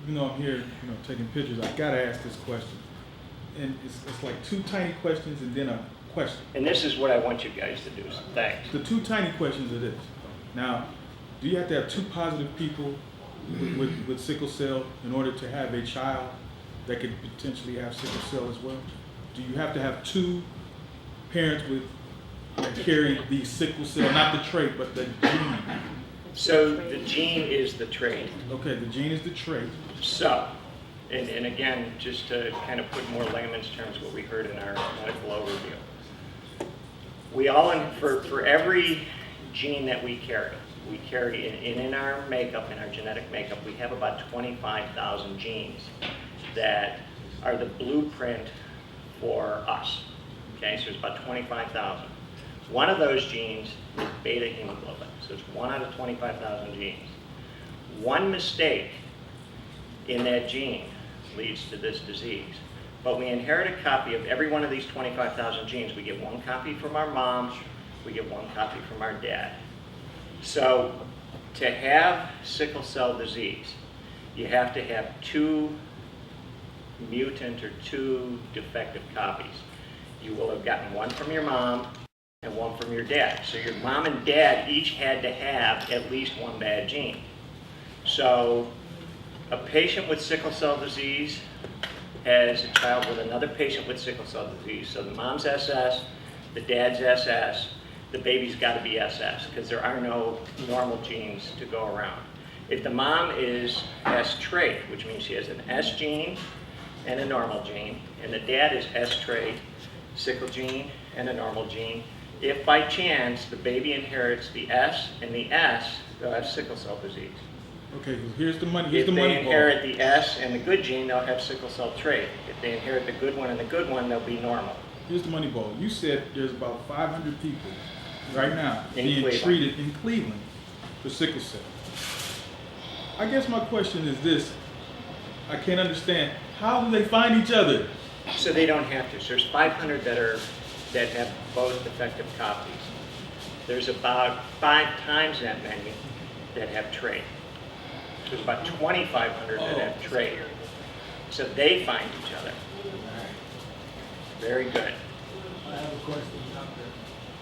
even though I'm here, taking pictures, I gotta ask this question. And it's like two tiny questions and then a question. And this is what I want you guys to do, so thanks. The two tiny questions are this. Now, do you have to have two positive people with sickle cell in order to have a child that could potentially have sickle cell as well? Do you have to have two parents that carry the sickle cell, not the trait, but the gene? So the gene is the trait. Okay, the gene is the trait. So, and again, just to kind of put more layman's terms what we heard in our medical overview. We all, for every gene that we carry in our makeup, in our genetic makeup, we have about 25,000 genes that are the blueprint for us. Okay, so there's about 25,000. One of those genes is beta hemoglobin, so it's 1 out of 25,000 genes. One mistake in that gene leads to this disease. But we inherit a copy of every one of these 25,000 genes. We get one copy from our mom, we get one copy from our dad. So to have sickle cell disease, you have to have two mutant or two defective copies. You will have gotten one from your mom and one from your dad. So your mom and dad each had to have at least one bad gene. So a patient with sickle cell disease has a child with another patient with sickle cell disease. So the mom's SS, the dad's SS, the baby's got to be SS because there are no normal genes to go around. If the mom is S trait, which means she has an S gene and a normal gene, and the dad is S trait, sickle gene, and a normal gene, if by chance the baby inherits the S and the S, they'll have sickle cell disease. Okay, here's the money. If they inherit the S and the good gene, they'll have sickle cell trait. If they inherit the good one and the good one, they'll be normal. Here's the money ball. You said there's about 500 people right now In being Cleveland. treated in Cleveland for sickle cell. I guess my question is this. I can't understand. How do they find each other? So they don't have to. So there's 500 that have both defective copies. There's about 5 times that many that have trait. There's about 2,500 that have trait. So they find each other. Very good. I have a question, doctor.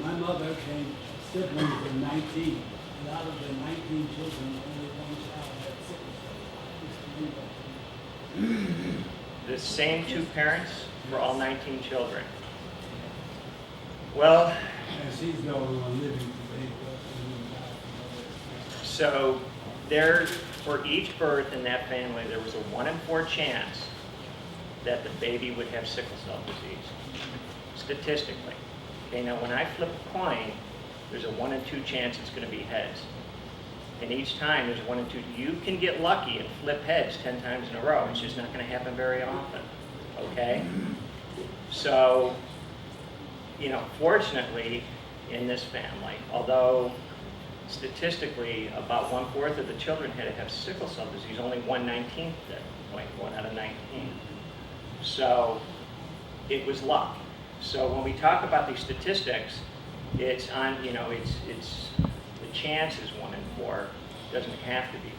My mother came siblings of 19. And out of the 19 children, only one child had sickle cell. The same 2 parents for all 19 children. Well, And she's the only one living today. so there, for each birth in that family, there was a 1 in 4 chance that the baby would have sickle cell disease, statistically. Okay, now when I flip a coin, there's a 1 in 2 chance it's going to be heads. And each time there's a 1 in 2. You can get lucky and flip heads 10 times in a row. It's just not going to happen very often. Okay? So, fortunately, in this family, although statistically about 1/4 of the children had to have sickle cell disease, only 1/19 did, like 1 out of 19. So it was luck. So when we talk about these statistics, it's on, it's the chance is 1 in 4. It doesn't have to be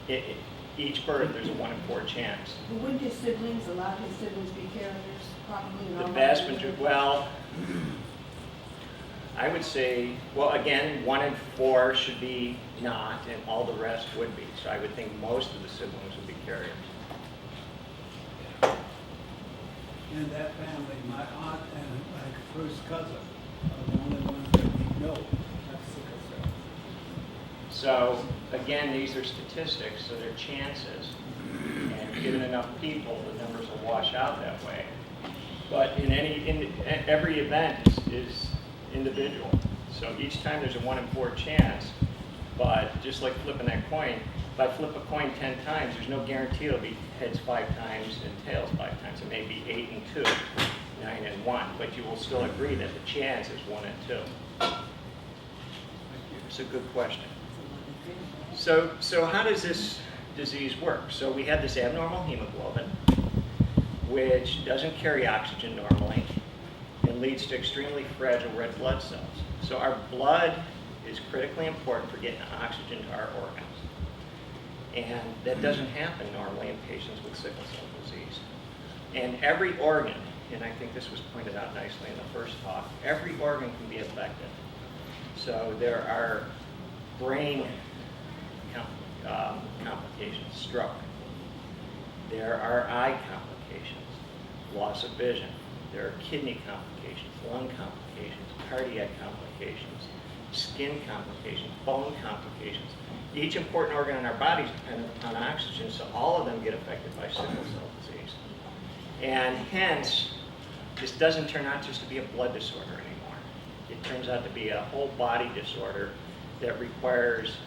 1 in 4. Each birth, there's a 1 in 4 chance. But wouldn't his siblings, a lot of his siblings be carriers, probably? The vast majority, well, I would say, well, again, 1 in 4 should be not, and all the rest would be. So I would think most of the siblings would be carriers. In that family, my aunt and my first cousin are the only ones that we know have sickle cell. So again, these are statistics, so they're chances. And given enough people, the numbers will wash out that way. But in every event is individual. So each time there's a 1 in 4 chance, but just like flipping that coin, if I flip a coin 10 times, there's no guarantee it'll be heads 5 times and tails 5 times. It may be 8 and 2, 9 and 1, but you will still agree that the chance is 1 and 2. It's a good question. So how does this disease work? So we have this abnormal hemoglobin, which doesn't carry oxygen normally and leads to extremely fragile red blood cells. So our blood is critically important for getting oxygen to our organs. And that doesn't happen normally in patients with sickle cell disease. And every organ, and I think this was pointed out nicely in the first talk, every organ can be affected. So there are brain complications, stroke. There are eye complications, loss of vision. There are kidney complications, lung complications, cardiac complications, skin complications, bone complications. Each important organ in our body is dependent upon oxygen, so all of them get affected by sickle cell disease. And hence, this doesn't turn out just to be a blood disorder anymore. It turns out to be a whole body disorder that requires,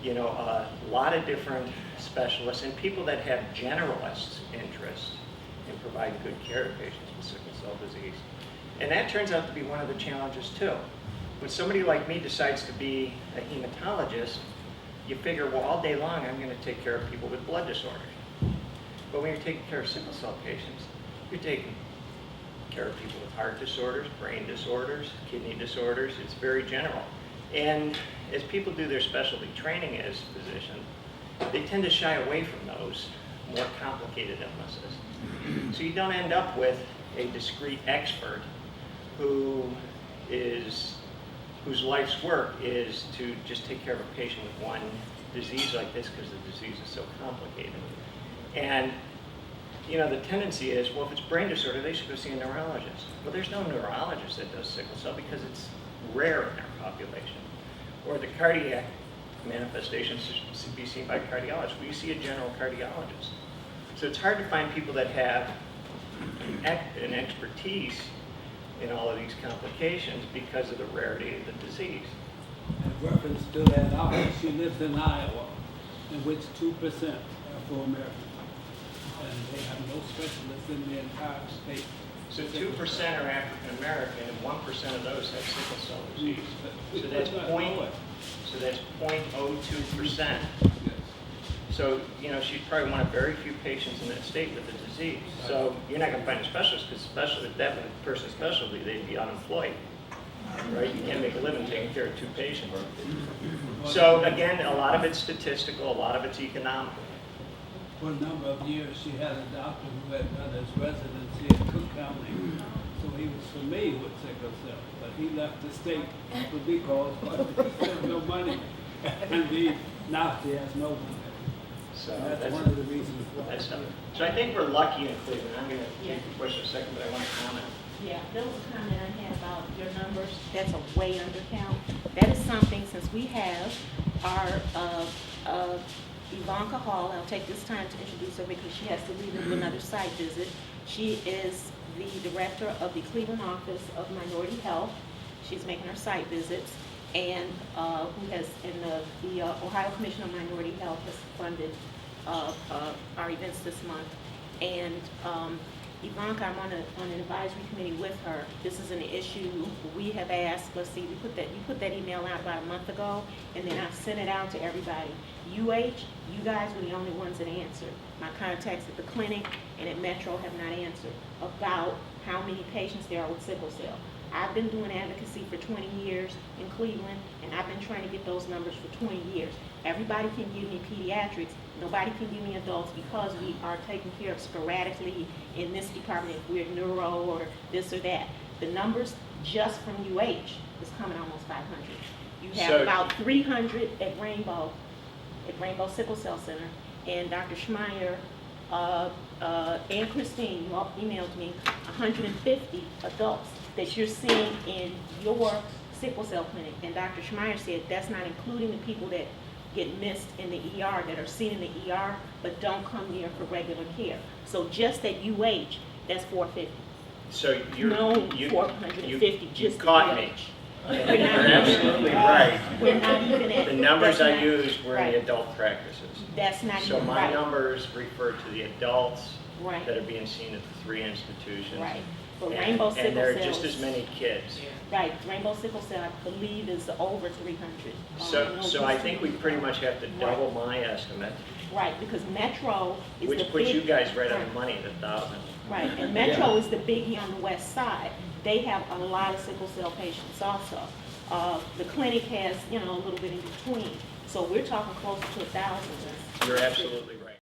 a lot of different specialists and people that have generalist interest in providing good care to patients with sickle cell disease. And that turns out to be one of the challenges too. When somebody like me decides to be a hematologist, you figure, well, all day long I'm going to take care of people with blood disorders. But when you're taking care of sickle cell patients, you're taking care of people with heart disorders, brain disorders, kidney disorders. It's very general. And as people do their specialty training as physicians, they tend to shy away from those more complicated illnesses. So you don't end up with a discrete expert whose life's work is to just take care of a patient with one disease like this because the disease is so complicated. And the tendency is, well, if it's brain disorder, they should go see a neurologist. Well, there's no neurologist that does sickle cell because it's rare in our population. Or the cardiac manifestations should be seen by cardiologists. We see a general cardiologist. So it's hard to find people that have an expertise in all of these complications because of the rarity of the disease. In reference to that, she lives in Iowa, in which 2% are Afro-American. And they have no specialists in the entire state. So 2% are African American, and 1% of those have sickle cell disease. So that's 0.02%. So she's probably one of very few patients in that state with the disease. So you're not going to find a specialist because if that was a person's specialty, they'd be unemployed. Right? You can't make a living taking care of 2 patients. So again, a lot of it's statistical, a lot of it's economic. For a number of years, she had a doctor who had done his residency in Cook County, so he was familiar with sickle cell. But he left the state because he had no money, and now he has no money. So And that's one of the reasons why. So I think we're lucky in Cleveland. I'm going to take the question in a second, but I want to comment. Yeah, there was a comment I had about your numbers. That's a way under count. That is something, since we have our Ivanka Hall, I'll take this time to introduce her because she has to leave and do another site visit. She is the director of the Cleveland Office of Minority Health. She's making her site visits, and who has, in the Ohio Commission on Minority Health has funded our events this month. And Ivanka, I'm on an advisory committee with her. This is an issue we have asked. Let's see, you put that email out about a month ago, and then I sent it out to everybody. You guys were the only ones that answered. My contacts at the clinic and at Metro have not answered about how many patients there are with sickle cell. I've been doing advocacy for 20 years in Cleveland, and I've been trying to get those numbers for 20 years. Everybody can give me pediatrics. Nobody can give me adults because we are taken care of sporadically in this department if we're neuro or this or that. The numbers just from UH is coming almost 500. You have about 300 at Rainbow Sickle Cell Center, and Dr. Schmeier and Christine, you all emailed me 150 adults that you're seeing in your sickle cell clinic. And Dr. Schmeier said that's not including the people that get missed in the ER, that are seen in the ER, but don't come here for regular care. So just at UH, that's 450. So you're, No, you 450 just caught at me. UH. You're absolutely right. We're not even at. The numbers that's I not- used were in right. the adult practices. That's not So even my right. numbers refer to the adults Right. that are being seen at the 3 institutions. Right. But And- Rainbow Sickle And there are Cells- just as many kids. Right, Rainbow Sickle Cell, I believe, is over 300. So I think we pretty much have to double my estimate, Right, because Metro is the which puts big- you guys right on Right. the money at 1,000. Right, and Metro is the biggie on the west side. They have a lot of sickle cell patients also. The clinic has, a little bit in between. So we're talking closer to 1,000. You're absolutely right.